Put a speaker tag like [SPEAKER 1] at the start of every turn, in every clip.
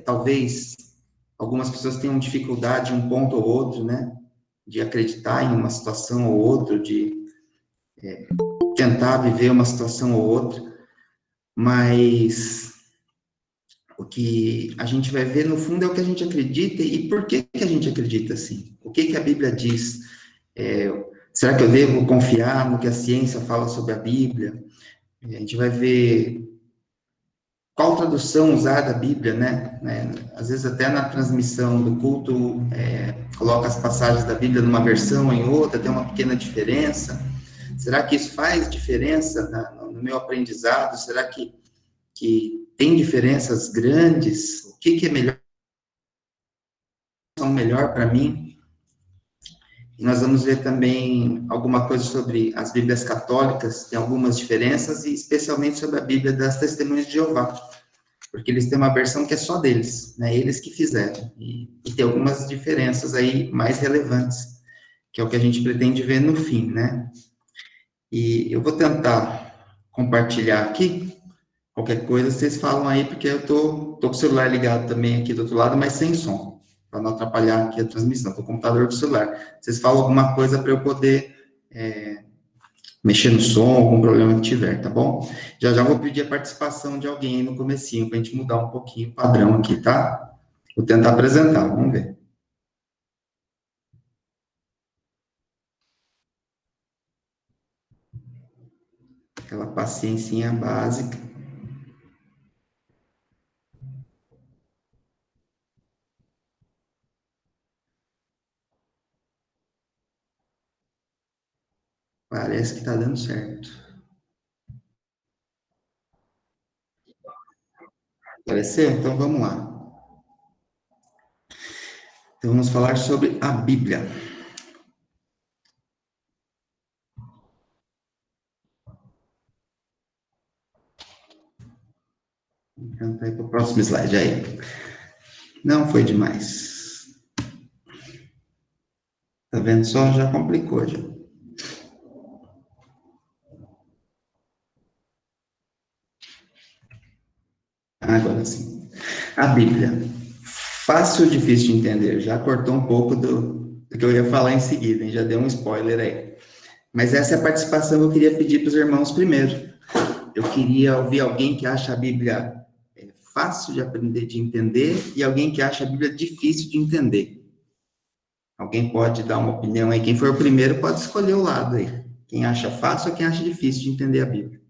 [SPEAKER 1] talvez algumas pessoas tenham dificuldade em um ponto ou outro, né? De acreditar em uma situação ou outra, de tentar viver uma situação ou outra, mas o que a gente vai ver no fundo é o que a gente acredita e por que a gente acredita assim. O que a Bíblia diz? Será que eu devo confiar no que a ciência fala sobre a Bíblia? A gente vai ver qual tradução usar da Bíblia, né? Às vezes até na transmissão do culto, coloca as passagens da Bíblia numa versão, em outra, tem uma pequena diferença. Será que isso faz diferença no meu aprendizado? Será que tem diferenças grandes? O que é melhor, para mim? E nós vamos ver também alguma coisa sobre as Bíblias católicas, tem algumas diferenças, e especialmente sobre a Bíblia das Testemunhas de Jeová, porque eles têm uma versão que é só deles, né? Eles que fizeram. E tem algumas diferenças aí mais relevantes, que é o que a gente pretende ver no fim, né? E eu vou tentar compartilhar aqui. Qualquer coisa, vocês falam aí, porque eu tô com o celular ligado também aqui do outro lado, mas sem som, para não atrapalhar aqui a transmissão. Tô com o computador com o celular. Vocês falam alguma coisa para eu poder mexer no som, algum problema que tiver, tá bom? Já vou pedir a participação de alguém aí no comecinho, para a gente mudar um pouquinho o padrão aqui, tá? Vou tentar apresentar, vamos ver. Aquela paciência básica. Parece que tá dando certo. Apareceu? Então vamos lá. Então vamos falar sobre a Bíblia. Então, para o próximo slide aí. Não foi demais. Tá vendo só? Já complicou, já. Agora sim. A Bíblia. Fácil ou difícil de entender? Já cortou um pouco do que eu ia falar em seguida, hein? Já deu um spoiler aí. Mas essa é a participação que eu queria pedir para os irmãos primeiro. Eu queria ouvir alguém que acha a Bíblia fácil de aprender, de entender, e alguém que acha a Bíblia difícil de entender. Alguém pode dar uma opinião aí? Quem for o primeiro pode escolher o lado aí. Quem acha fácil ou quem acha difícil de entender a Bíblia.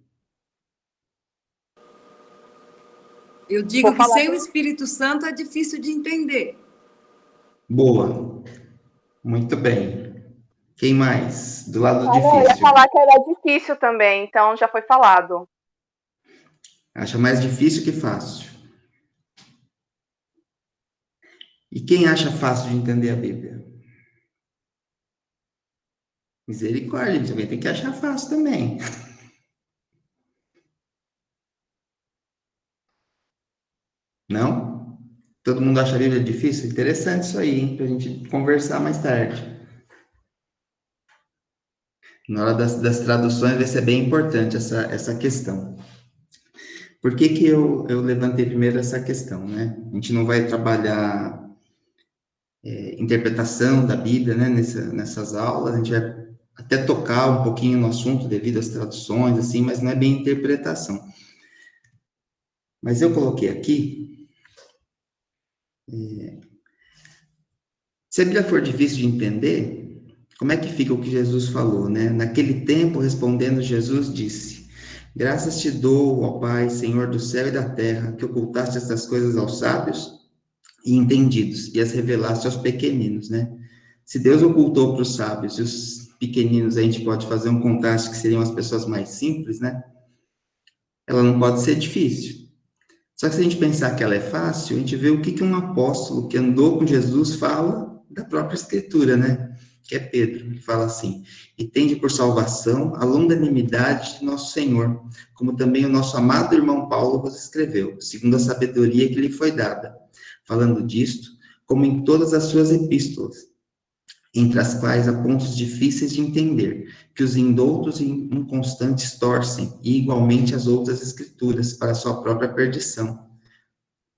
[SPEAKER 2] Eu digo que sem o Espírito Santo é difícil de entender.
[SPEAKER 1] Boa. Muito bem. Quem mais? Do lado difícil.
[SPEAKER 3] Eu ia falar que era difícil também, então já foi falado.
[SPEAKER 1] Acha mais difícil que fácil. E quem acha fácil de entender a Bíblia? Misericórdia, também tem que achar fácil também. Não? Todo mundo acha a Bíblia difícil? Interessante isso aí, hein? Pra gente conversar mais tarde. Na hora das traduções vai ser bem importante essa questão. Por que eu levantei primeiro essa questão, né? A gente não vai trabalhar interpretação da Bíblia, né? Nessas aulas, a gente vai até tocar um pouquinho no assunto devido às traduções, assim, mas não é bem interpretação. Mas eu coloquei aqui, se a Bíblia for difícil de entender, como é que fica o que Jesus falou, né? Naquele tempo, respondendo, Jesus disse: graças te dou, ó Pai, Senhor do céu e da terra, que ocultaste estas coisas aos sábios e entendidos, e as revelaste aos pequeninos, né? Se Deus ocultou para os sábios e os pequeninos, a gente pode fazer um contraste que seriam as pessoas mais simples, né? Ela não pode ser difícil. Só que se a gente pensar que ela é fácil, a gente vê o que um apóstolo que andou com Jesus fala da própria Escritura, né? Que é Pedro. Ele fala assim: e tende por salvação a longanimidade de nosso Senhor, como também o nosso amado irmão Paulo vos escreveu, segundo a sabedoria que lhe foi dada, falando disto, como em todas as suas epístolas, entre as quais há pontos difíceis de entender, que os indoutos e inconstantes torcem, e igualmente as outras escrituras, para a sua própria perdição.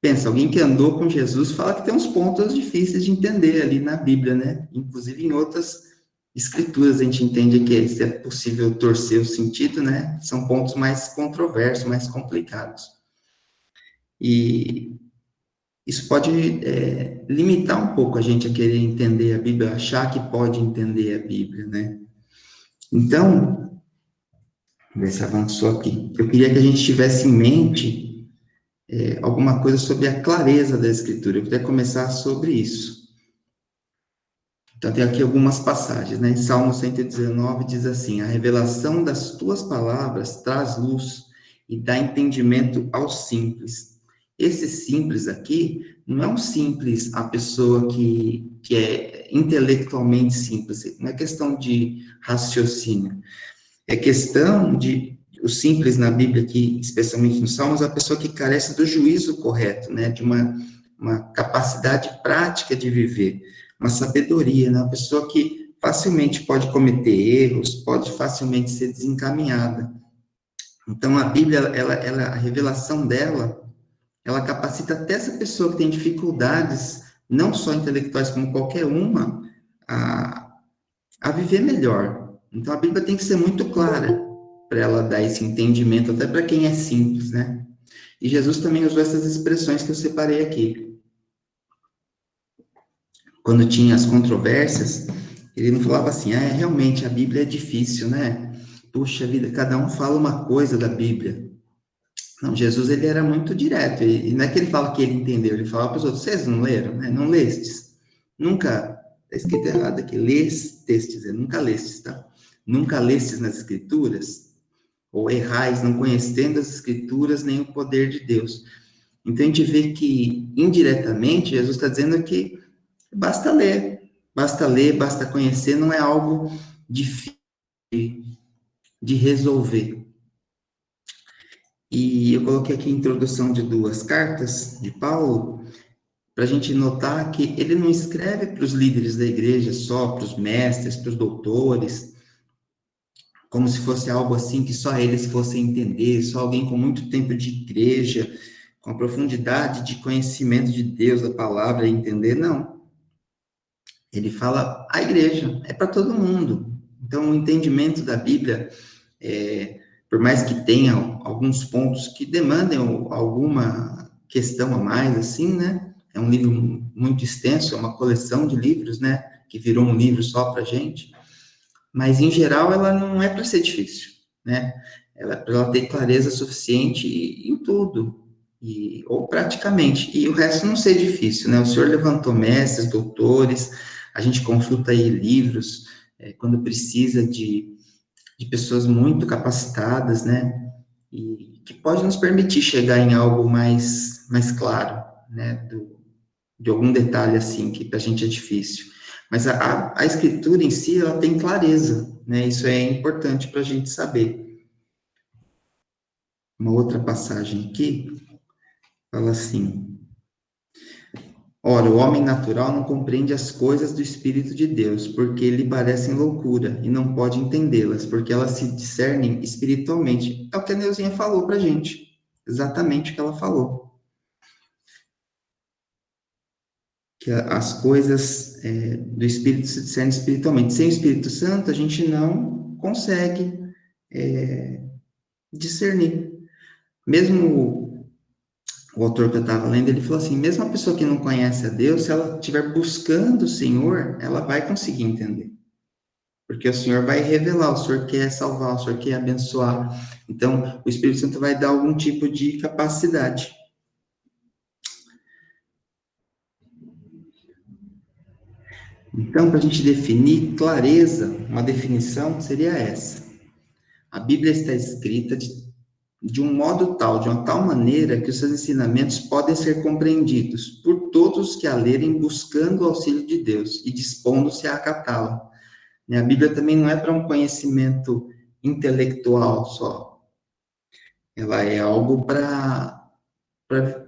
[SPEAKER 1] pensa, alguém que andou com Jesus fala que tem uns pontos difíceis de entender ali na Bíblia, né? Inclusive em outras escrituras a gente entende que se é possível torcer o sentido, né? São pontos mais controversos, mais complicados. E isso pode limitar um pouco a gente a querer entender a Bíblia, achar que pode entender a Bíblia, né? Então, vamos ver se avançou aqui. Eu queria que a gente tivesse em mente alguma coisa sobre a clareza da Escritura. Eu queria começar sobre isso. Então, tem aqui algumas passagens, né? Em Salmo 119 diz assim: a revelação das tuas palavras traz luz e dá entendimento aos simples. Esse simples aqui não é um simples, a pessoa que é intelectualmente simples, não é questão de raciocínio, é questão de. O simples na Bíblia aqui, especialmente nos Salmos, é a pessoa que carece do juízo correto, né? De uma capacidade prática de viver, uma sabedoria, né? Uma pessoa que facilmente pode cometer erros, pode facilmente ser desencaminhada. Então, a Bíblia, a revelação dela, ela capacita até essa pessoa que tem dificuldades, não só intelectuais como qualquer uma, a viver melhor. Então, a Bíblia tem que ser muito clara para ela dar esse entendimento, até para quem é simples, né? E Jesus também usou essas expressões que eu separei aqui. Quando tinha as controvérsias, ele não falava assim, realmente a Bíblia é difícil, né? Puxa vida, cada um fala uma coisa da Bíblia. Não, Jesus, ele era muito direto, e não é que ele fala que ele entendeu, ele falava para os outros, vocês não leram, né? Não lestes? Nunca, está escrito errado aqui, lestes, nunca lestes, tá? Nunca lestes nas Escrituras? Ou errais, não conhecendo as Escrituras nem o poder de Deus. Então, a gente vê que, indiretamente, Jesus está dizendo que basta ler, basta conhecer, não é algo difícil de resolver. E eu coloquei aqui a introdução de 2 cartas de Paulo, para a gente notar que ele não escreve para os líderes da igreja só, para os mestres, para os doutores, como se fosse algo assim que só eles fossem entender, só alguém com muito tempo de igreja, com a profundidade de conhecimento de Deus, da palavra, entender, não. Ele fala a igreja, é para todo mundo. Então, o entendimento da Bíblia, por mais que tenha alguns pontos que demandem alguma questão a mais, assim, né? É um livro muito extenso, é uma coleção de livros, né? Que virou um livro só para gente. Mas, em geral, ela não é para ser difícil, né? Para ela ter clareza suficiente em tudo, ou praticamente, e o resto não ser difícil, né? O senhor levantou mestres, doutores, a gente consulta aí livros, quando precisa de pessoas muito capacitadas, né? E que pode nos permitir chegar em algo mais claro, né? De algum detalhe, assim, que para a gente é difícil. Mas a escritura em si, ela tem clareza, né? Isso é importante para a gente saber. Uma outra passagem aqui fala assim: ora, o homem natural não compreende as coisas do Espírito de Deus, porque lhe parecem loucura, e não pode entendê-las, porque elas se discernem espiritualmente. É o que a Neuzinha falou para a gente, exatamente o que ela falou. Que as coisas do Espírito se discernem espiritualmente. Sem o Espírito Santo, a gente não consegue discernir. Mesmo o autor que eu estava lendo, ele falou assim, mesmo a pessoa que não conhece a Deus, se ela estiver buscando o Senhor, ela vai conseguir entender. Porque o Senhor vai revelar, o Senhor quer salvar, o Senhor quer abençoar. Então, o Espírito Santo vai dar algum tipo de capacidade. Então, para a gente definir clareza, uma definição seria essa. A Bíblia está escrita de um modo tal, de uma tal maneira, que os seus ensinamentos podem ser compreendidos por todos que a lerem buscando o auxílio de Deus e dispondo-se a acatá-la. A Bíblia também não é para um conhecimento intelectual só. Ela é algo para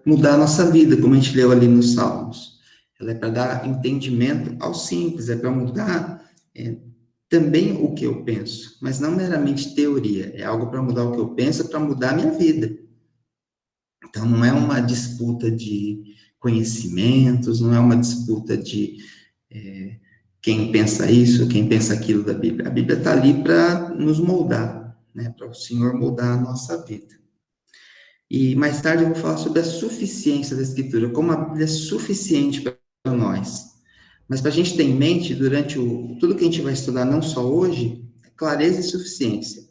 [SPEAKER 1] mudar a nossa vida, como a gente leu ali nos Salmos. Ela é para dar entendimento ao simples, é para mudar também o que eu penso, mas não meramente teoria, é algo para mudar o que eu penso, para mudar a minha vida. Então, não é uma disputa de conhecimentos, não é uma disputa de quem pensa isso, quem pensa aquilo da Bíblia. A Bíblia está ali para nos moldar, né? Para o Senhor moldar a nossa vida. E mais tarde eu vou falar sobre a suficiência da Escritura, como a Bíblia é suficiente para nós. Mas para a gente ter em mente, durante tudo que a gente vai estudar, não só hoje, é clareza e suficiência.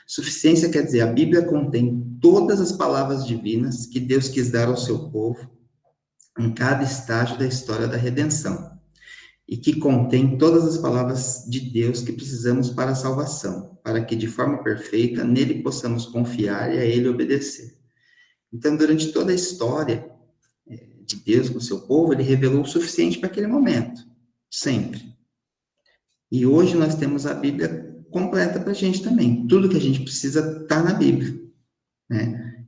[SPEAKER 1] Suficiência quer dizer, a Bíblia contém todas as palavras divinas que Deus quis dar ao seu povo em cada estágio da história da redenção, e que contém todas as palavras de Deus que precisamos para a salvação, para que de forma perfeita nele possamos confiar e a ele obedecer. Então, durante toda a história de Deus com o seu povo, ele revelou o suficiente para aquele momento, sempre. E hoje nós temos a Bíblia completa para a gente também. Tudo que a gente precisa está na Bíblia, né?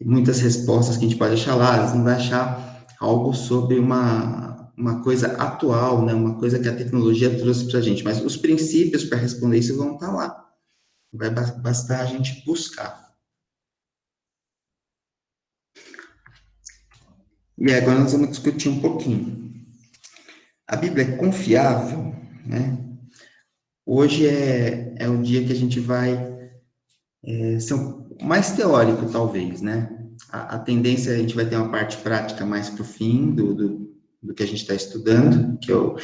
[SPEAKER 1] Muitas respostas que a gente pode achar lá, você não vai achar algo sobre uma coisa atual, né? Uma coisa que a tecnologia trouxe para a gente, mas os princípios para responder isso vão estar lá. Vai bastar a gente buscar. E agora nós vamos discutir um pouquinho. A Bíblia é confiável, né? Hoje é o dia que a gente vai ser mais teórico, talvez, né? A tendência, a gente vai ter uma parte prática mais para o fim do que a gente está estudando, que eu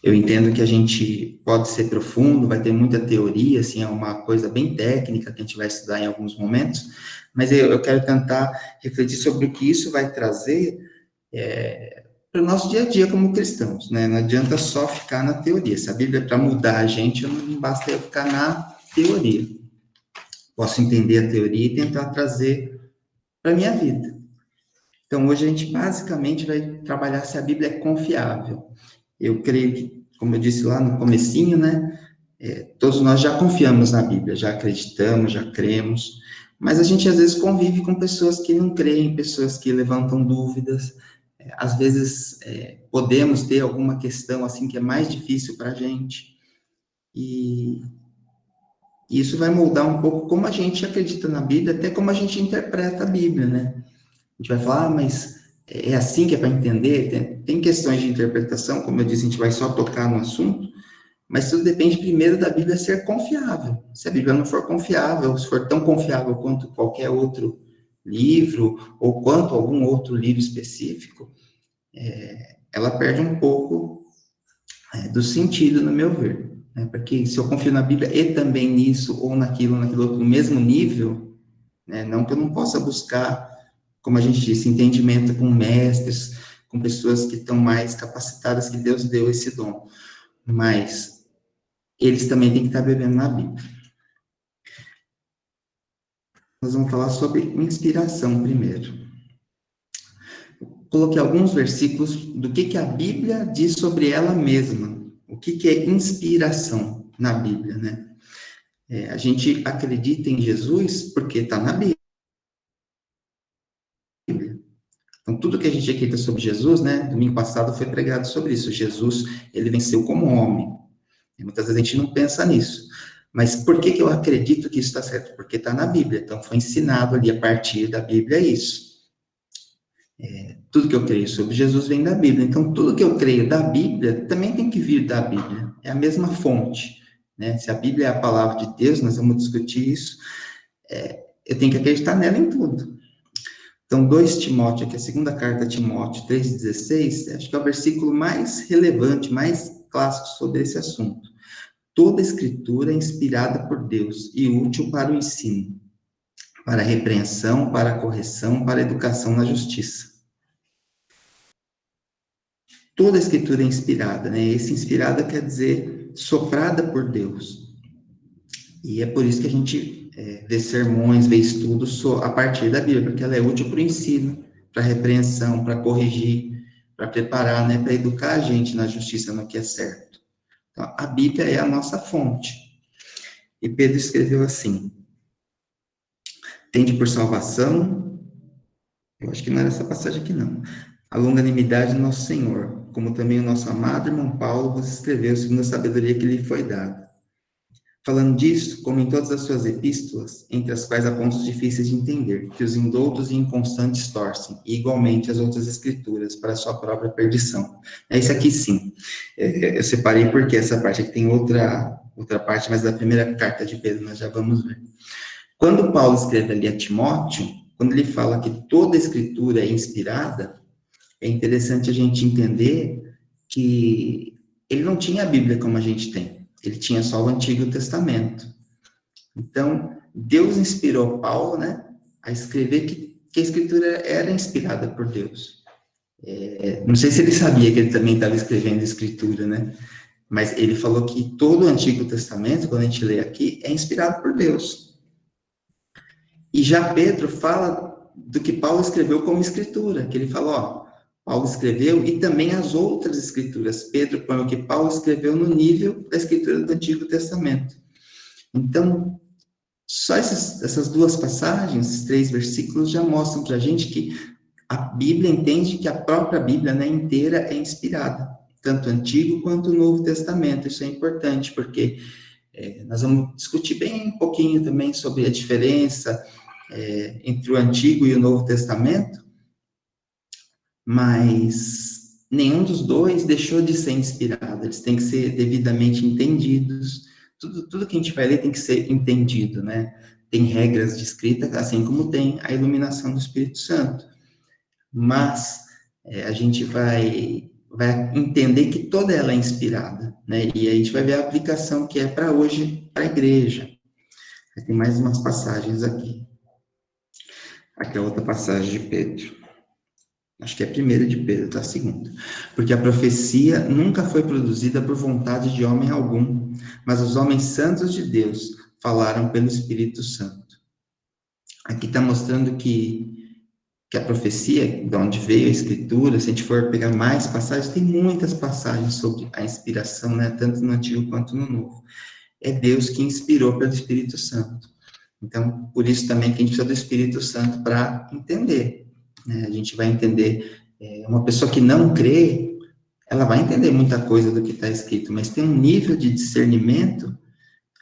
[SPEAKER 1] entendo que a gente pode ser profundo, vai ter muita teoria, assim, é uma coisa bem técnica que a gente vai estudar em alguns momentos, mas eu quero tentar refletir sobre o que isso vai trazer para o nosso dia a dia como cristãos, né? Não adianta só ficar na teoria. Se a Bíblia é para mudar a gente, não basta eu ficar na teoria. Posso entender a teoria e tentar trazer para a minha vida. Então, hoje a gente basicamente vai trabalhar se a Bíblia é confiável. Eu creio que, como eu disse lá no comecinho, né? Todos nós já confiamos na Bíblia, já acreditamos, já cremos, mas a gente às vezes convive com pessoas que não creem, pessoas que levantam dúvidas. Às vezes podemos ter alguma questão assim que é mais difícil para a gente, e isso vai moldar um pouco como a gente acredita na Bíblia, até como a gente interpreta a Bíblia, né? A gente vai falar, mas é assim que é para entender? Tem questões de interpretação, como eu disse, a gente vai só tocar no assunto, mas tudo depende primeiro da Bíblia ser confiável. Se a Bíblia não for confiável, se for tão confiável quanto qualquer outro livro, ou quanto algum outro livro específico, ela perde um pouco do sentido, no meu ver. Né? Porque se eu confio na Bíblia e também nisso, ou naquilo outro, no mesmo nível, né? Não que eu não possa buscar, como a gente disse, entendimento com mestres, com pessoas que estão mais capacitadas, que Deus deu esse dom. Mas eles também têm que estar bebendo na Bíblia. Nós vamos falar sobre inspiração primeiro. Coloquei alguns versículos do que a Bíblia diz sobre ela mesma. O que é inspiração na Bíblia, né? A gente acredita em Jesus porque está na Bíblia. Então, tudo que a gente acredita sobre Jesus, né? Domingo passado foi pregado sobre isso. Jesus, ele venceu como homem. E muitas vezes a gente não pensa nisso. Mas por que eu acredito que isso está certo? Porque está na Bíblia. Então, foi ensinado ali a partir da Bíblia isso. Tudo que eu creio sobre Jesus vem da Bíblia. Então, tudo que eu creio da Bíblia também tem que vir da Bíblia. É a mesma fonte. Né? Se a Bíblia é a palavra de Deus, nós vamos discutir isso. Eu tenho que acreditar nela em tudo. Então, 2 Timóteo, que é a segunda carta a Timóteo 3,16, acho que é o versículo mais relevante, mais clássico sobre esse assunto. Toda escritura é inspirada por Deus e útil para o ensino, para a repreensão, para a correção, para a educação na justiça. Toda escritura é inspirada, né? Esse inspirada quer dizer soprada por Deus. E é por isso que a gente vê sermões, vê estudos a partir da Bíblia, porque ela é útil para o ensino, para a repreensão, para corrigir, para preparar, né? Para educar a gente na justiça, no que é certo. Então, a Bíblia é a nossa fonte. E Pedro escreveu assim: tende por salvação, eu acho que não era essa passagem aqui não, a longanimidade do nosso Senhor, como também o nosso amado irmão Paulo vos escreveu segundo a sabedoria que lhe foi dada. Falando disso, como em todas as suas epístolas, entre as quais há pontos difíceis de entender, que os indoutos e inconstantes torcem, e igualmente as outras escrituras, para a sua própria perdição. É isso aqui sim. Eu separei porque essa parte aqui tem outra parte, mas da primeira carta de Pedro nós já vamos ver. Quando Paulo escreve ali a Timóteo, quando ele fala que toda a escritura é inspirada, é interessante a gente entender que ele não tinha a Bíblia como a gente tem. Ele tinha só o Antigo Testamento. Então, Deus inspirou Paulo, né, a escrever que a Escritura era inspirada por Deus. Não sei se ele sabia que ele também estava escrevendo Escritura, né, mas ele falou que todo o Antigo Testamento, quando a gente lê aqui, é inspirado por Deus. E já Pedro fala do que Paulo escreveu como Escritura, que ele falou, ó, Paulo escreveu, e também as outras escrituras. Pedro põe o que Paulo escreveu no nível da escritura do Antigo Testamento. Então, só essas duas passagens, esses 3 versículos, já mostram para a gente que a Bíblia entende que a própria Bíblia, né, inteira é inspirada, tanto o Antigo quanto o Novo Testamento. Isso é importante, porque nós vamos discutir bem um pouquinho também sobre a diferença entre o Antigo e o Novo Testamento, mas nenhum dos dois deixou de ser inspirado, eles têm que ser devidamente entendidos. Tudo que a gente vai ler tem que ser entendido, né? Tem regras de escrita, assim como tem a iluminação do Espírito Santo. Mas a gente vai entender que toda ela é inspirada, né? E a gente vai ver a aplicação que é para hoje, para a igreja. Tem mais umas passagens aqui. Aqui é outra passagem de Pedro. Acho que é a primeira de Pedro, tá? A segunda. Porque a profecia nunca foi produzida por vontade de homem algum, mas os homens santos de Deus falaram pelo Espírito Santo. Aqui está mostrando que a profecia, de onde veio a Escritura, se a gente for pegar mais passagens, tem muitas passagens sobre a inspiração, né? Tanto no Antigo quanto no Novo. É Deus que inspirou pelo Espírito Santo. Então, por isso também que a gente precisa do Espírito Santo para entender. A gente vai entender, uma pessoa que não crê, ela vai entender muita coisa do que está escrito, mas tem um nível de discernimento,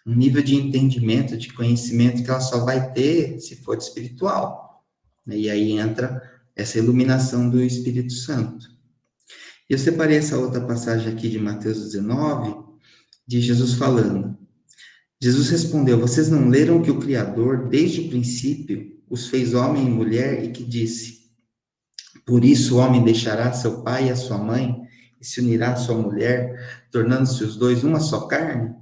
[SPEAKER 1] um nível de entendimento, de conhecimento, que ela só vai ter se for espiritual. E aí entra essa iluminação do Espírito Santo. Eu separei essa outra passagem aqui de Mateus 19, de Jesus falando. Jesus respondeu, vocês não leram que o Criador, desde o princípio, os fez homem e mulher e que disse, por isso o homem deixará seu pai e a sua mãe e se unirá à sua mulher, tornando-se os dois uma só carne?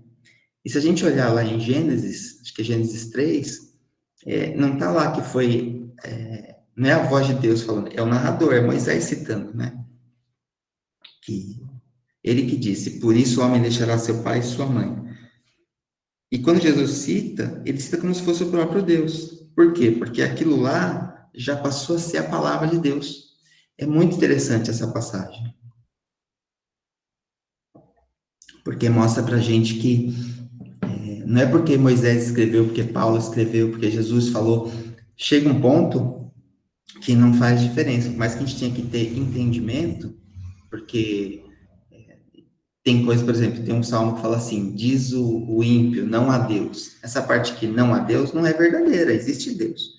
[SPEAKER 1] E se a gente olhar lá em Gênesis, acho que é Gênesis 3, não está lá que foi, não é a voz de Deus falando, é o narrador, é Moisés citando, né? Ele que disse, por isso o homem deixará seu pai e sua mãe. E quando Jesus cita, ele cita como se fosse o próprio Deus. Por quê? Porque aquilo lá já passou a ser a palavra de Deus. É muito interessante essa passagem. Porque mostra pra gente que não é porque Moisés escreveu, porque Paulo escreveu, porque Jesus falou. Chega um ponto que não faz diferença. Por mais que a gente tenha que ter entendimento, porque tem coisa, por exemplo, tem um salmo que fala assim, diz o ímpio, não há Deus. Essa parte que não há Deus não é verdadeira, existe Deus.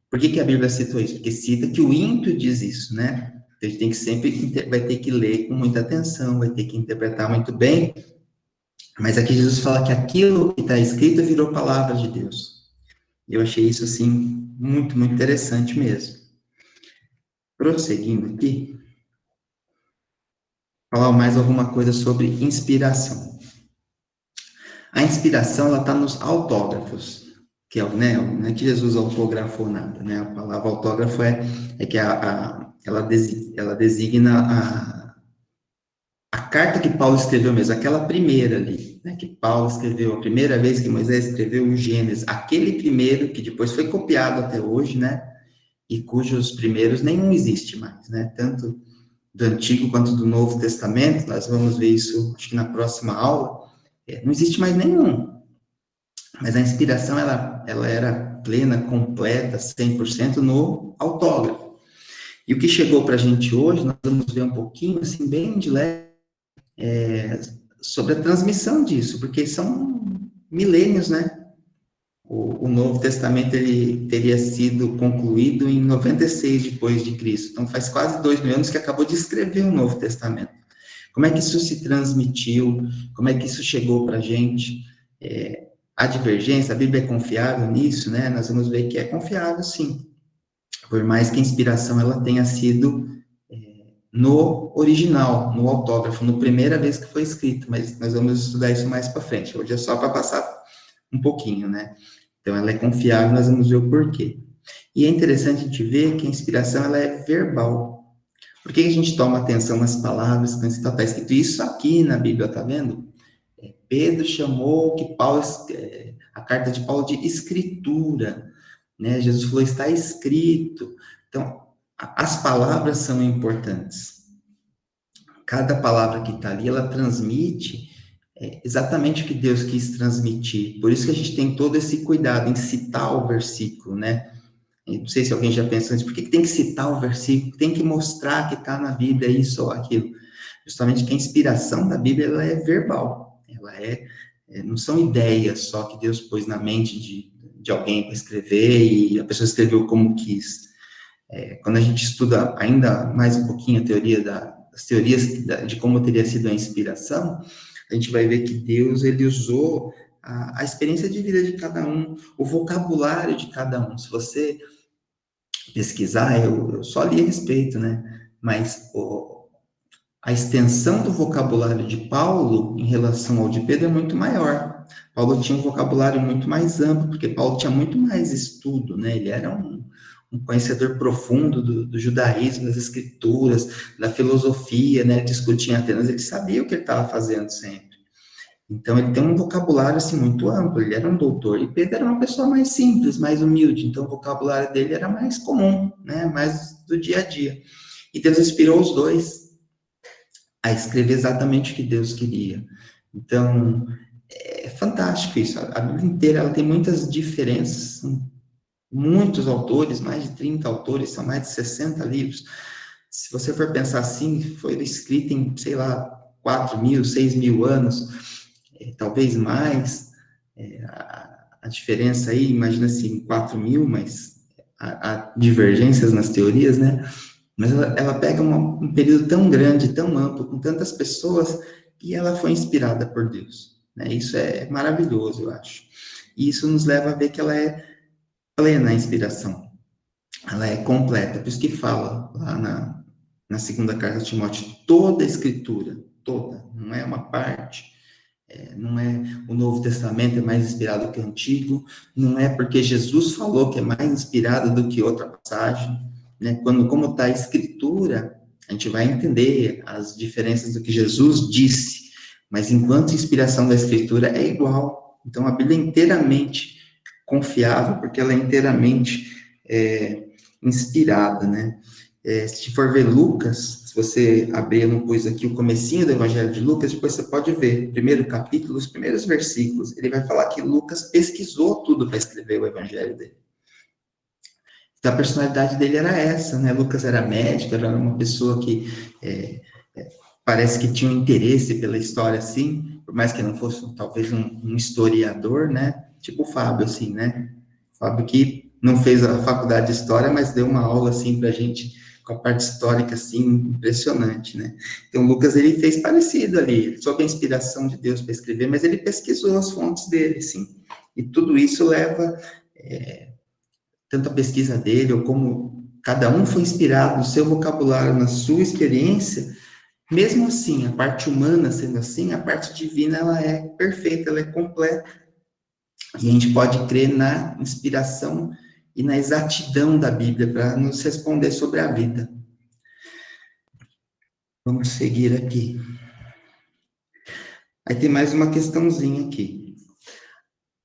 [SPEAKER 1] Por que a Bíblia citou isso? Porque cita que o ímpio diz isso, né? Então, a gente tem que sempre, vai ter que ler com muita atenção, vai ter que interpretar muito bem, mas aqui Jesus fala que aquilo que está escrito virou palavra de Deus. Eu achei isso, assim, muito, muito interessante mesmo. Prosseguindo aqui, falar mais alguma coisa sobre inspiração. A inspiração, ela está nos autógrafos, que é, né, não é que Jesus autografou nada, né? A palavra autógrafo é que ela designa a carta que Paulo escreveu mesmo, aquela primeira ali, né, que Paulo escreveu, a primeira vez que Moisés escreveu o Gênesis, aquele primeiro que depois foi copiado até hoje, né, e cujos primeiros nenhum existe mais, né, tanto do Antigo quanto do Novo Testamento, nós vamos ver isso, acho que na próxima aula, não existe mais nenhum. Mas a inspiração, ela era plena, completa, 100% no autógrafo. E o que chegou para a gente hoje, nós vamos ver um pouquinho, assim, bem de leve, sobre a transmissão disso, porque são milênios, né? O Novo Testamento ele teria sido concluído em 96 depois de Cristo. Então, faz quase 2.000 anos que acabou de escrever o Novo Testamento. Como é que isso se transmitiu? Como é que isso chegou para a gente? A divergência, a Bíblia é confiável nisso, né? Nós vamos ver que é confiável, sim. Por mais que a inspiração ela tenha sido no original, no autógrafo, na primeira vez que foi escrito, mas nós vamos estudar isso mais para frente. Hoje é só para passar um pouquinho, né? Então, ela é confiável, nós vamos ver o porquê. E é interessante a gente ver que a inspiração, ela é verbal. Por que a gente toma atenção nas palavras que está escrito isso aqui na Bíblia, tá vendo? Pedro chamou a carta de Paulo de escritura, né? Jesus falou, está escrito. Então, as palavras são importantes. Cada palavra que está ali, ela transmite exatamente o que Deus quis transmitir. Por isso que a gente tem todo esse cuidado em citar o versículo, né? Eu não sei se alguém já pensou nisso, por que tem que citar o versículo? Tem que mostrar que está na Bíblia isso ou aquilo. Justamente que a inspiração da Bíblia, ela é verbal. Ela não são ideias só que Deus pôs na mente de alguém para escrever e a pessoa escreveu como quis. Quando a gente estuda ainda mais um pouquinho a teoria as teorias de como teria sido a inspiração, a gente vai ver que Deus, ele usou a experiência de vida de cada um, o vocabulário de cada um. Se você pesquisar, eu só li a respeito, né? Mas a extensão do vocabulário de Paulo em relação ao de Pedro é muito maior. Paulo tinha um vocabulário muito mais amplo, porque Paulo tinha muito mais estudo, né? Ele era um conhecedor profundo do judaísmo, das escrituras, da filosofia, né? Discutia em Atenas, ele sabia o que ele estava fazendo sempre. Então, ele tem um vocabulário, assim, muito amplo, ele era um doutor, e Pedro era uma pessoa mais simples, mais humilde, então o vocabulário dele era mais comum, né? Mais do dia a dia. E Deus inspirou os dois a escrever exatamente o que Deus queria. Então, é fantástico isso. A Bíblia inteira ela tem muitas diferenças, muitos autores, mais de 30 autores, são mais de 60 livros. Se você for pensar assim, foi escrito em, sei lá, 4.000, 6.000 anos, talvez mais. A diferença aí, imagina assim, 4.000, mas há divergências nas teorias, né? Mas ela pega um período tão grande, tão amplo, com tantas pessoas, e ela foi inspirada por Deus. Né? Isso é maravilhoso, eu acho. E isso nos leva a ver que ela é plena, a inspiração. Ela é completa. Por isso que fala lá na segunda carta de Timóteo, toda a escritura, toda, não é uma parte, não é o Novo Testamento é mais inspirado que o Antigo, não é porque Jesus falou que é mais inspirado do que outra passagem, né? Como está a Escritura, a gente vai entender as diferenças do que Jesus disse, mas enquanto a inspiração da Escritura é igual. Então, a Bíblia é inteiramente confiável, porque ela é inteiramente inspirada, né? Se for ver Lucas, se você abrir, eu não pus aqui o comecinho do Evangelho de Lucas, depois você pode ver, primeiro capítulo, os primeiros versículos, ele vai falar que Lucas pesquisou tudo para escrever o Evangelho dele. Então, a personalidade dele era essa, né? Lucas era médico, era uma pessoa que parece que tinha um interesse pela história, assim, por mais que não fosse, talvez, um historiador, né? Tipo o Fábio, assim, né? O Fábio que não fez a faculdade de História, mas deu uma aula, assim, pra gente, com a parte histórica, assim, impressionante, né? Então, o Lucas, ele fez parecido ali, sob a inspiração de Deus para escrever, mas ele pesquisou as fontes dele, assim. E tudo isso leva... tanto a pesquisa dele, ou como cada um foi inspirado no seu vocabulário, na sua experiência, mesmo assim, a parte humana sendo assim, a parte divina, ela é perfeita, ela é completa. E a gente pode crer na inspiração e na exatidão da Bíblia para nos responder sobre a vida. Vamos seguir aqui. Aí tem mais uma questãozinha aqui,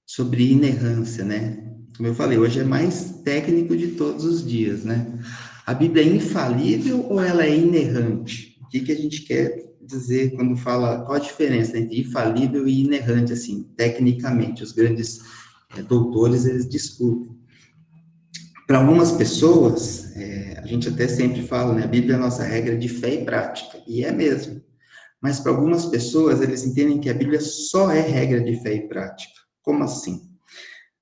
[SPEAKER 1] sobre inerrância, né? Como eu falei, hoje é mais técnico de todos os dias, né? A Bíblia é infalível ou ela é inerrante? O que a gente quer dizer quando fala, qual a diferença entre infalível e inerrante, assim, tecnicamente? Os grandes doutores, eles discutem. Para algumas pessoas, a gente até sempre fala, né? A Bíblia é a nossa regra de fé e prática, e é mesmo. Mas para algumas pessoas, eles entendem que a Bíblia só é regra de fé e prática. Como assim?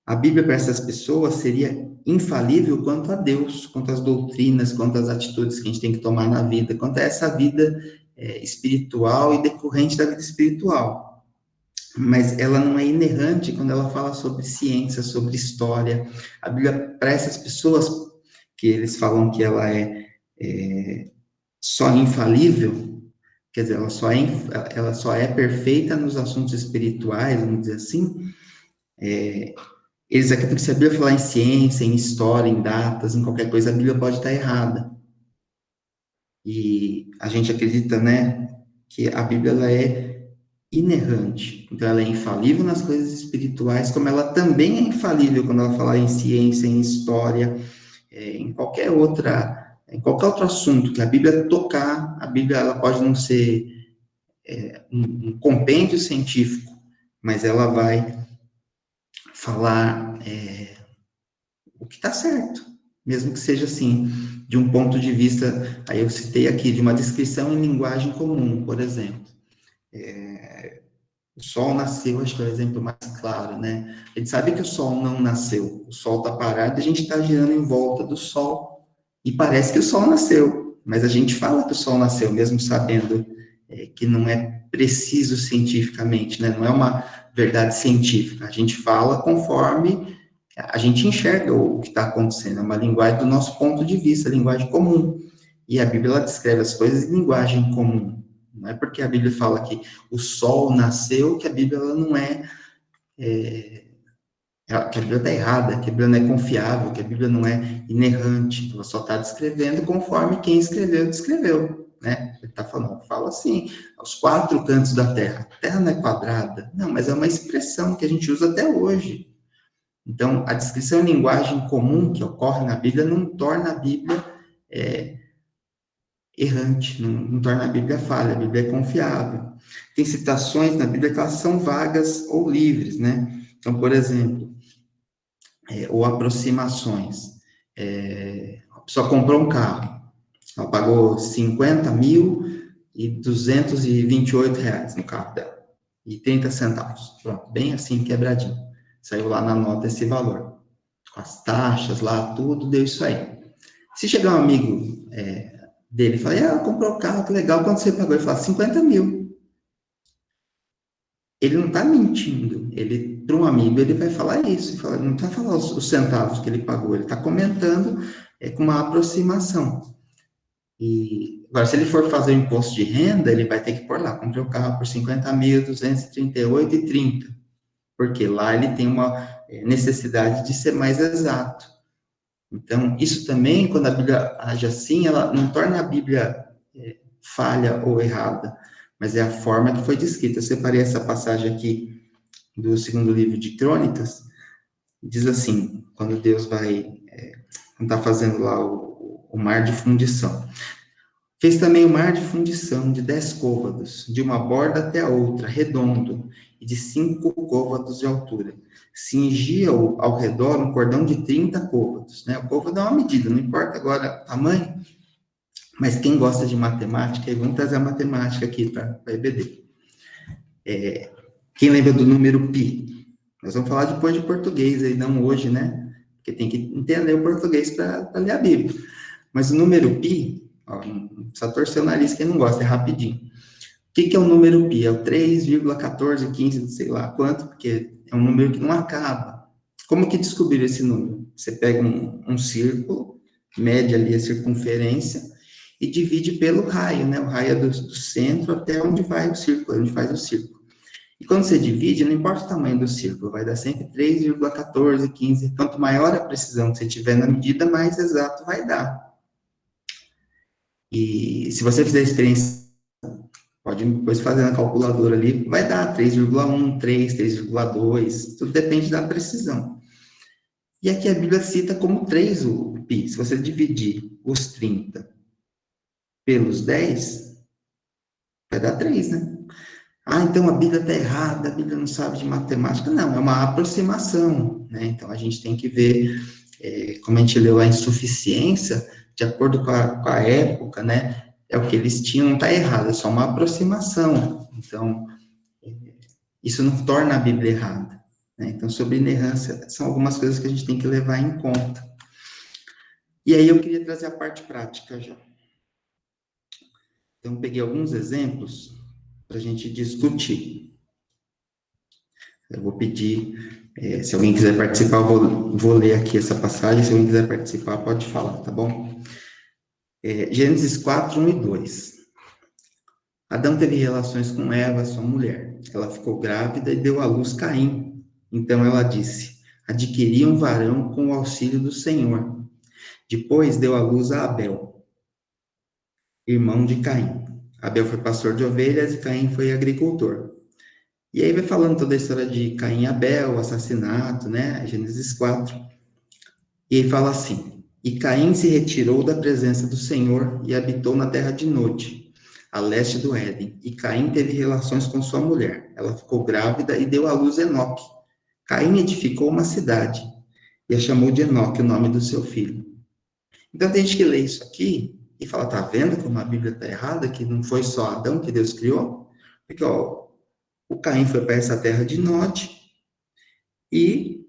[SPEAKER 1] A Bíblia para essas pessoas seria infalível quanto a Deus, quanto às doutrinas, quanto às atitudes que a gente tem que tomar na vida, quanto a essa vida espiritual e decorrente da vida espiritual. Mas ela não é inerrante quando ela fala sobre ciência, sobre história. A Bíblia, para essas pessoas que eles falam que ela é só infalível, quer dizer, ela só é perfeita nos assuntos espirituais, vamos dizer assim, eles acreditam que se a Bíblia falar em ciência, em história, em datas, em qualquer coisa, a Bíblia pode estar errada. E a gente acredita, né, que a Bíblia ela é inerrante. Então, ela é infalível nas coisas espirituais, como ela também é infalível quando ela falar em ciência, em história, em qualquer outro assunto que a Bíblia tocar. A Bíblia ela pode não ser um compêndio científico, mas ela vai falar o que está certo, mesmo que seja assim, de um ponto de vista, aí eu citei aqui, de uma descrição em linguagem comum, por exemplo. O Sol nasceu, acho que é o exemplo mais claro, né? A gente sabe que o Sol não nasceu, o Sol está parado e a gente está girando em volta do Sol, e parece que o Sol nasceu, mas a gente fala que o Sol nasceu, mesmo sabendo que não é preciso cientificamente, né? Não é uma verdade científica, a gente fala conforme a gente enxerga o que está acontecendo, é uma linguagem do nosso ponto de vista, linguagem comum. E a Bíblia ela descreve as coisas em linguagem comum. Não é porque a Bíblia fala que o sol nasceu que a Bíblia ela não que a Bíblia está errada, que a Bíblia não é confiável, que a Bíblia não é inerrante. Ela só está descrevendo conforme quem escreveu descreveu. Né? Ele está falando, fala assim, aos quatro cantos da terra. A terra não é quadrada. Não, mas é uma expressão que a gente usa até hoje. Então, a descrição em linguagem comum que ocorre na Bíblia não torna a Bíblia errante, não torna a Bíblia falha, a Bíblia é confiável. Tem citações na Bíblia que elas são vagas ou livres, né? Então, por exemplo, ou aproximações. A pessoa comprou um carro, ela pagou 50.228 reais no carro dela, e 30 centavos. Pronto, bem assim, quebradinho. Saiu lá na nota esse valor. Com as taxas lá, tudo, deu isso aí. Se chegar um amigo dele e falar, comprou o carro, que legal, quanto você pagou? Ele fala, 50 mil. Ele não está mentindo. Ele, para um amigo, ele vai falar isso. Não está falando os centavos que ele pagou, ele está comentando com uma aproximação. E agora, se ele for fazer o imposto de renda, ele vai ter que pôr lá, comprei o carro por 50.238,30. Porque lá ele tem uma necessidade de ser mais exato. Então, isso também, quando a Bíblia age assim, ela não torna a Bíblia falha ou errada, mas é a forma que foi descrita. Eu separei essa passagem aqui do segundo livro de Crônicas, diz assim, quando Deus vai, está fazendo lá o mar de fundição. Fez também o mar de fundição de 10 côvados, de uma borda até a outra, redondo, e de 5 côvados de altura. Cingia-o ao redor um cordão de 30 côvados. Né? O côvado é uma medida, não importa agora o tamanho, mas quem gosta de matemática, vamos trazer a matemática aqui para a EBD. Quem lembra do número pi? Nós vamos falar depois de português, aí, não hoje, né? Porque tem que entender o português para ler a Bíblia. Mas o número pi, não precisa torcer o nariz quem não gosta, é rapidinho. O que é o número pi? É o 3,1415, sei lá quanto, porque é um número que não acaba. Como que descobriram esse número? Você pega um círculo, mede ali a circunferência e divide pelo raio, né? O raio é do centro até onde vai o círculo, onde faz o círculo. E quando você divide, não importa o tamanho do círculo, vai dar sempre 3,1415. Quanto maior a precisão que você tiver na medida, mais exato vai dar. E se você fizer a experiência, pode depois fazer na calculadora ali, vai dar 3,1, 3, 3,2, tudo depende da precisão. E aqui a Bíblia cita como 3 o pi. Se você dividir os 30 pelos 10, vai dar 3, né? Então a Bíblia está errada, a Bíblia não sabe de matemática. Não, é uma aproximação, né? Então a gente tem que ver, como a gente leu lá, insuficiência, de acordo com a época, né? É o que eles tinham, não está errado, é só uma aproximação. Então, isso não torna a Bíblia errada. né? Então, sobre inerrância, são algumas coisas que a gente tem que levar em conta. E aí eu queria trazer a parte prática já. Então, peguei alguns exemplos para a gente discutir. Eu vou pedir, se alguém quiser participar, eu vou ler aqui essa passagem. Se alguém quiser participar, pode falar, tá bom? Gênesis 4, 1 e 2. Adão teve relações com Eva, sua mulher. Ela ficou grávida e deu à luz Caim. Então ela disse: adquiri um varão com o auxílio do Senhor. Depois deu à luz a Abel, irmão de Caim. Abel foi pastor de ovelhas e Caim foi agricultor. E aí vai falando toda a história de Caim e Abel, o assassinato, né? Gênesis 4. E aí fala assim: e Caim se retirou da presença do Senhor e habitou na terra de Nod, a leste do Éden. E Caim teve relações com sua mulher. Ela ficou grávida e deu à luz Enoque. Caim edificou uma cidade e a chamou de Enoque, o nome do seu filho. Então tem gente que lê isso aqui e fala: tá vendo como a Bíblia está errada, que não foi só Adão que Deus criou? Porque, ó, o Caim foi para essa terra de Nod e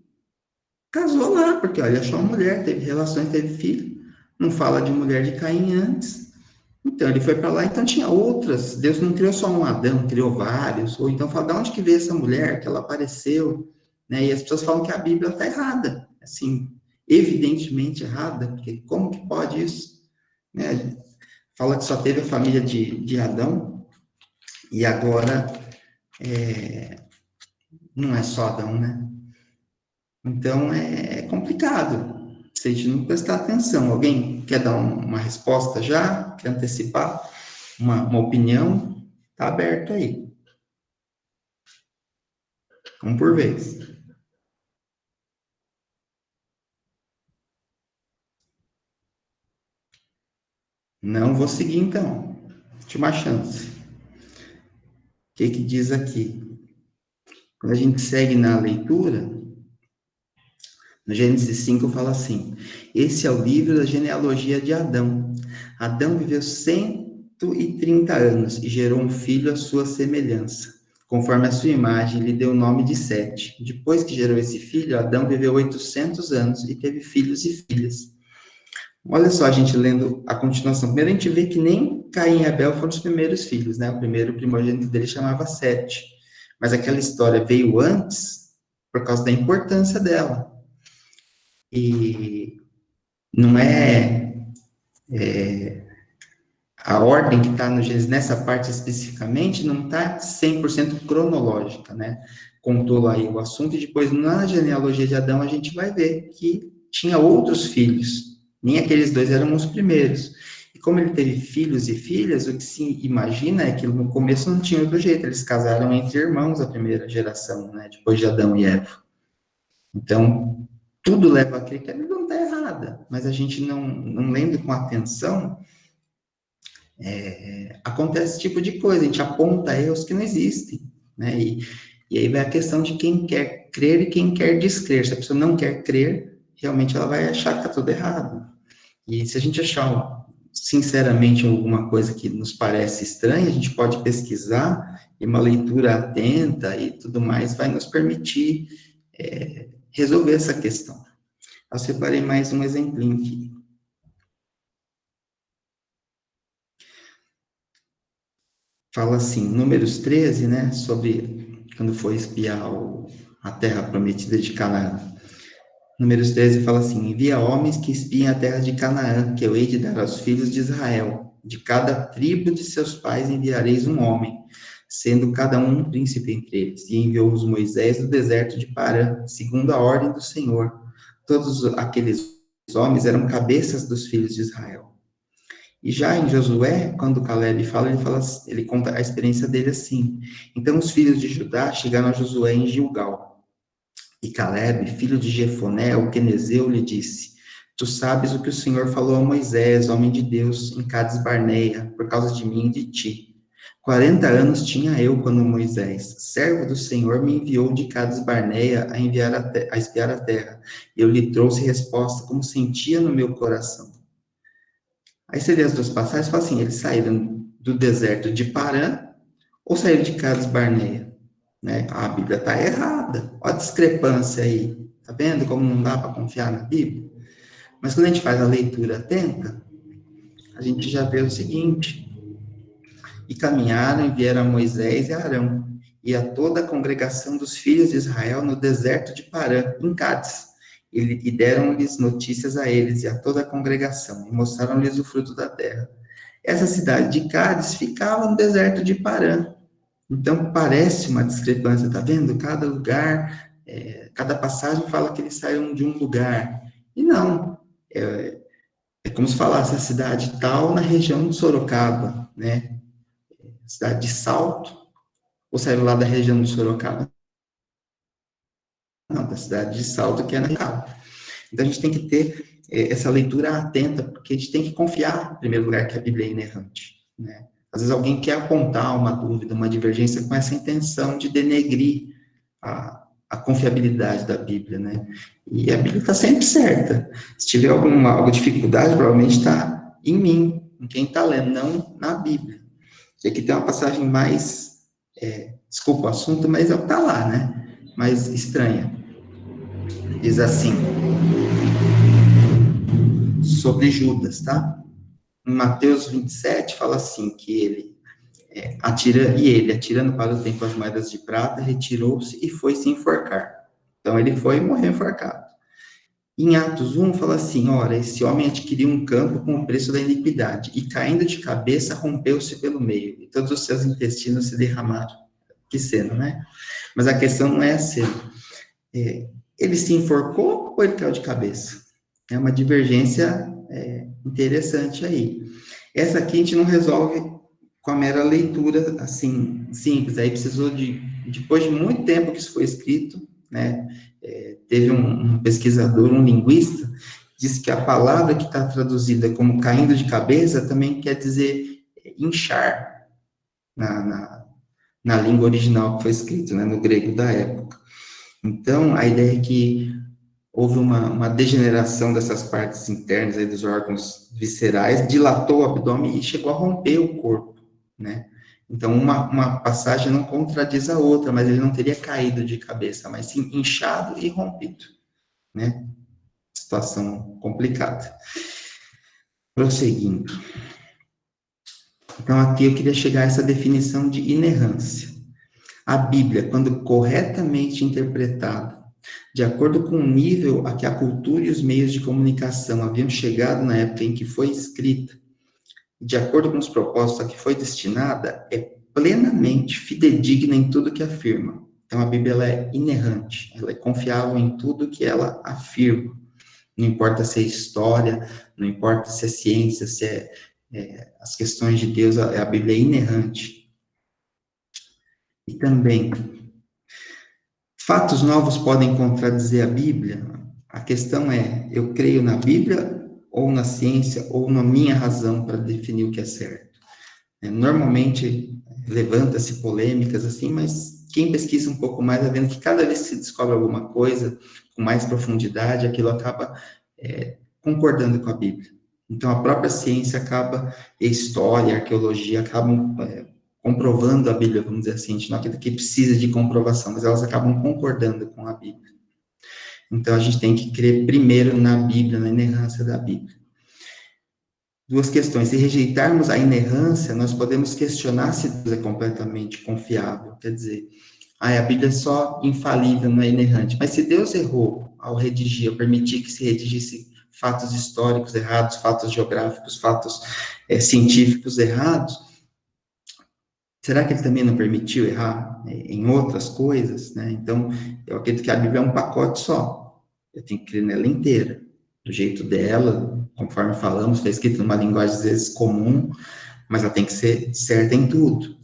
[SPEAKER 1] casou lá, porque olha, achou uma mulher, teve relações, teve filho. Não fala de mulher de Caim antes. Então ele foi para lá, então tinha outras. Deus não criou só um Adão, criou vários. Ou então fala, de onde que veio essa mulher, que ela apareceu, né? E as pessoas falam que a Bíblia está errada, assim, evidentemente errada, porque como que pode isso? Né? Fala que só teve a família de Adão e agora não é só Adão, né? Então é complicado se a gente não prestar atenção. Alguém quer dar uma resposta já? Quer antecipar uma opinião? Está aberto aí. Um por vez. Não vou seguir então. Última chance. O que diz aqui? Quando a gente segue na leitura, no Gênesis 5 fala assim: esse é o livro da genealogia de Adão. Adão viveu 130 anos e gerou um filho à sua semelhança. Conforme a sua imagem, lhe deu o nome de Sete. Depois que gerou esse filho, Adão viveu 800 anos e teve filhos e filhas. Olha só, a gente lendo a continuação. Primeiro a gente vê que nem Caim e Abel foram os primeiros filhos, né? O primeiro primogênito dele chamava Sete. Mas aquela história veio antes por causa da importância dela. E não a ordem que está no Gênesis, nessa parte especificamente, não está 100% cronológica, né? Contou aí o assunto, e depois na genealogia de Adão a gente vai ver que tinha outros filhos, nem aqueles dois eram os primeiros. E como ele teve filhos e filhas, o que se imagina é que no começo não tinha outro jeito, eles casaram entre irmãos a primeira geração, né? Depois de Adão e Eva. Então, tudo leva a crer que a Bíblia não está errada, mas a gente não lendo com atenção, acontece esse tipo de coisa, a gente aponta erros que não existem, né? E aí vai a questão de quem quer crer e quem quer descrer. Se a pessoa não quer crer, realmente ela vai achar que está tudo errado. E se a gente achar, sinceramente, alguma coisa que nos parece estranha, a gente pode pesquisar, e uma leitura atenta e tudo mais vai nos permitir resolver essa questão. Eu separei mais um exemplinho aqui. Fala assim, Números 13, né, sobre quando foi espiar a terra prometida de Canaã. Números 13 fala assim: envia homens que espiem a terra de Canaã, que eu hei de dar aos filhos de Israel. De cada tribo de seus pais enviareis um homem, sendo cada um príncipe entre eles. E enviou-os Moisés do deserto de Parã, segundo a ordem do Senhor. Todos aqueles homens eram cabeças dos filhos de Israel. E já em Josué, quando Caleb fala, ele conta a experiência dele assim. Então os filhos de Judá chegaram a Josué em Gilgal. E Caleb, filho de Jefoné, o quenezeu, lhe disse: tu sabes o que o Senhor falou a Moisés, homem de Deus, em Cades Barneia, por causa de mim e de ti. 40 anos tinha eu quando Moisés, servo do Senhor, me enviou de Cades Barneia a espiar a terra. E eu lhe trouxe resposta como sentia no meu coração. Aí você vê as duas passagens e fala assim: eles saíram do deserto de Parã ou saíram de Cades Barneia? né? A Bíblia está errada. Olha a discrepância aí. Tá vendo como não dá para confiar na Bíblia? Mas quando a gente faz a leitura atenta, a gente já vê o seguinte: e caminharam e vieram a Moisés e a Arão, e a toda a congregação dos filhos de Israel no deserto de Parã, em Cádiz. E deram-lhes notícias a eles e a toda a congregação, e mostraram-lhes o fruto da terra. Essa cidade de Cádiz ficava no deserto de Parã. Então, parece uma discrepância, tá vendo? Cada lugar, cada passagem fala que eles saíram de um lugar. E não, é como se falasse a cidade tal na região de Sorocaba, né? Cidade de Salto, ou saiu lá da região de Sorocaba? Não, da cidade de Salto, que é na região. Então, a gente tem que ter essa leitura atenta, porque a gente tem que confiar, em primeiro lugar, que a Bíblia é inerrante, né? Às vezes alguém quer apontar uma dúvida, uma divergência com essa intenção de denegrir a confiabilidade da Bíblia, né? E a Bíblia está sempre certa. Se tiver alguma dificuldade, provavelmente está em mim, em quem está lendo, não na Bíblia. E aqui tem uma passagem mais, desculpa o assunto, mas é o que está lá, né? Mais estranha. Diz assim, sobre Judas, tá? Em Mateus 27, fala assim, que ele, atirando para o templo as moedas de prata, retirou-se e foi se enforcar. Então, ele foi e morreu enforcado. Em Atos 1, fala assim, ora, esse homem adquiriu um campo com o preço da iniquidade, e caindo de cabeça, rompeu-se pelo meio, e todos os seus intestinos se derramaram. Que cena, né? Mas a questão não é a cena. Ele se enforcou ou ele caiu de cabeça? É uma divergência interessante aí. Essa aqui a gente não resolve com a mera leitura, assim, simples. Aí precisou depois de muito tempo que isso foi escrito, né? Teve um pesquisador, um linguista, disse que a palavra que está traduzida como caindo de cabeça também quer dizer inchar na língua original que foi escrito, né? No grego da época. Então, a ideia é que houve uma degeneração dessas partes internas aí dos órgãos viscerais, dilatou o abdômen e chegou a romper o corpo, né? Então, uma passagem não contradiz a outra, mas ele não teria caído de cabeça, mas sim inchado e rompido, né? Situação complicada. Prosseguindo. Então, aqui eu queria chegar a essa definição de inerrância. A Bíblia, quando corretamente interpretada, de acordo com o nível a que a cultura e os meios de comunicação haviam chegado na época em que foi escrita, de acordo com os propósitos a que foi destinada, é plenamente fidedigna em tudo que afirma. Então, a Bíblia ela é inerrante, ela é confiável em tudo que ela afirma. Não importa se é história, não importa se é ciência, se as questões de Deus, a Bíblia é inerrante. E também, fatos novos podem contradizer a Bíblia? A questão é, eu creio na Bíblia ou na ciência ou na minha razão para definir o que é certo? Normalmente, levanta-se polêmicas assim, mas quem pesquisa um pouco mais vai vendo que cada vez que se descobre alguma coisa com mais profundidade, aquilo acaba concordando com a Bíblia. Então, a própria ciência acaba, a história, a arqueologia acabam comprovando a Bíblia, vamos dizer assim, a gente não acredita que precisa de comprovação, mas elas acabam concordando com a Bíblia. Então, a gente tem que crer primeiro na Bíblia, na inerrância da Bíblia. Duas questões. Se rejeitarmos a inerrância, nós podemos questionar se Deus é completamente confiável. Quer dizer, a Bíblia é só infalível, não é inerrante. Mas se Deus errou ao redigir, ao permitir que se redigisse fatos históricos errados, fatos geográficos, fatos científicos errados, será que ele também não permitiu errar em outras coisas, né? Então, eu acredito que a Bíblia é um pacote só. Eu tenho que crer nela inteira, do jeito dela, conforme falamos, está escrito numa linguagem às vezes comum, mas ela tem que ser certa em tudo.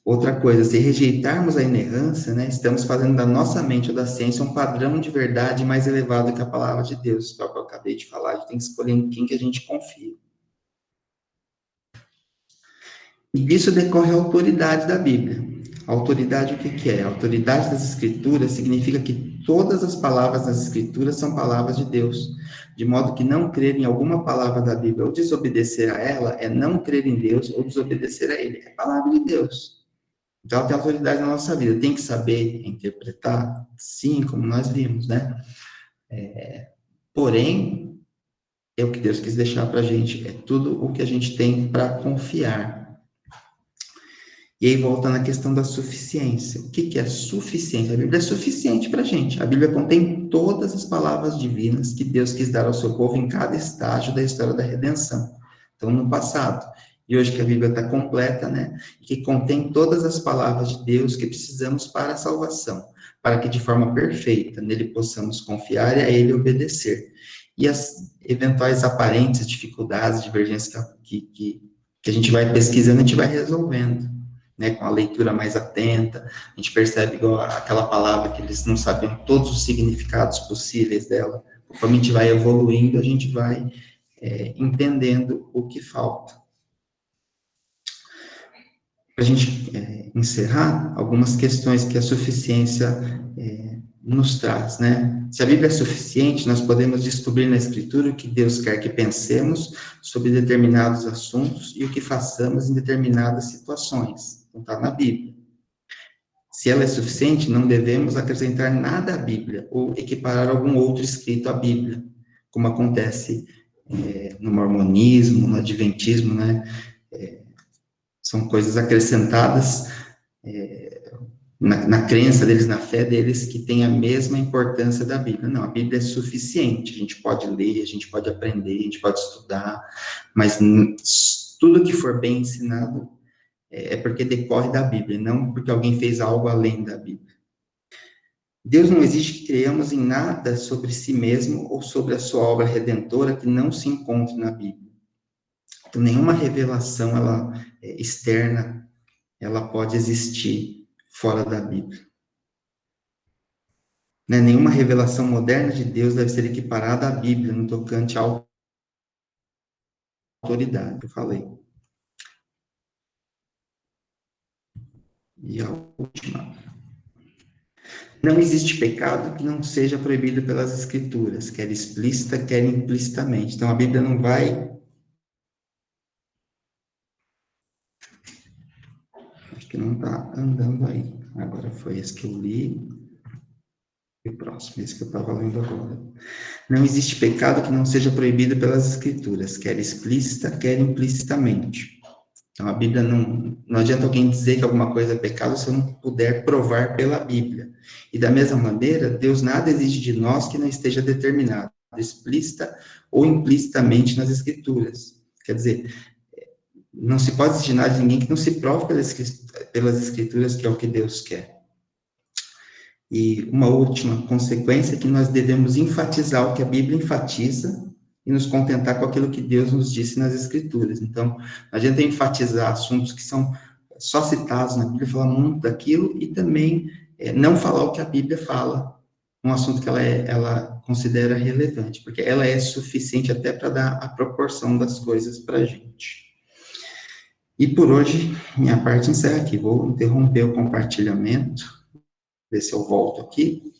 [SPEAKER 1] Outra coisa, se rejeitarmos a inerrância, né, estamos fazendo da nossa mente ou da ciência um padrão de verdade mais elevado que a palavra de Deus, que é o que eu acabei de falar, a gente tem que escolher em quem que a gente confia. E disso decorre a autoridade da Bíblia. A autoridade, o que é? A autoridade das Escrituras significa que todas as palavras das Escrituras são palavras de Deus, de modo que não crer em alguma palavra da Bíblia ou desobedecer a ela é não crer em Deus ou desobedecer a Ele. É palavra de Deus. Então, ela tem autoridade na nossa vida. Tem que saber interpretar? Sim, como nós vimos, né? Porém, é o que Deus quis deixar para a gente, é tudo o que a gente tem para confiar. E aí volta na questão da suficiência. O que é suficiência? A Bíblia é suficiente para a gente. A Bíblia contém todas as palavras divinas que Deus quis dar ao seu povo em cada estágio da história da redenção. Então, no passado. E hoje que a Bíblia está completa, né? Que contém todas as palavras de Deus que precisamos para a salvação, para que de forma perfeita nele possamos confiar e a ele obedecer. E as eventuais aparentes dificuldades, divergências que a gente vai pesquisando, a gente vai resolvendo. Né, com a leitura mais atenta, a gente percebe igual aquela palavra que eles não sabiam todos os significados possíveis dela. Conforme a gente vai evoluindo, a gente vai entendendo o que falta. Para a gente encerrar, algumas questões que a suficiência nos traz, né? Se a Bíblia é suficiente, nós podemos descobrir na Escritura o que Deus quer que pensemos sobre determinados assuntos e o que façamos em determinadas situações. Então, está na Bíblia. Se ela é suficiente, não devemos acrescentar nada à Bíblia ou equiparar algum outro escrito à Bíblia, como acontece no mormonismo, no adventismo, né? São coisas acrescentadas na crença deles, na fé deles, que tem a mesma importância da Bíblia. Não, a Bíblia é suficiente, a gente pode ler, a gente pode aprender, a gente pode estudar, mas tudo que for bem ensinado é porque decorre da Bíblia, não porque alguém fez algo além da Bíblia. Deus não exige que creiamos em nada sobre si mesmo ou sobre a sua obra redentora que não se encontre na Bíblia. Então, nenhuma revelação externa ela pode existir fora da Bíblia. Né? Nenhuma revelação moderna de Deus deve ser equiparada à Bíblia no tocante à autoridade, que eu falei. E a última. Não existe pecado que não seja proibido pelas Escrituras, quer explícita, quer implicitamente. Então, a Bíblia não vai... Acho que não está andando aí. Agora foi esse que eu li. E o próximo, esse que eu estava lendo agora. Não existe pecado que não seja proibido pelas Escrituras, quer explícita, quer implicitamente. Então, a Bíblia não adianta alguém dizer que alguma coisa é pecado se eu não puder provar pela Bíblia. E da mesma maneira, Deus nada exige de nós que não esteja determinado, explícita ou implicitamente nas Escrituras. Quer dizer, não se pode exigir nada de ninguém que não se prove pelas Escrituras, que é o que Deus quer. E uma última consequência é que nós devemos enfatizar o que a Bíblia enfatiza e nos contentar com aquilo que Deus nos disse nas Escrituras. Então, não adianta enfatizar assuntos que são só citados na Bíblia, falar muito daquilo, e também não falar o que a Bíblia fala, um assunto que ela considera relevante, porque ela é suficiente até para dar a proporção das coisas para a gente. E por hoje, minha parte encerra aqui. Vou interromper o compartilhamento, ver se eu volto aqui.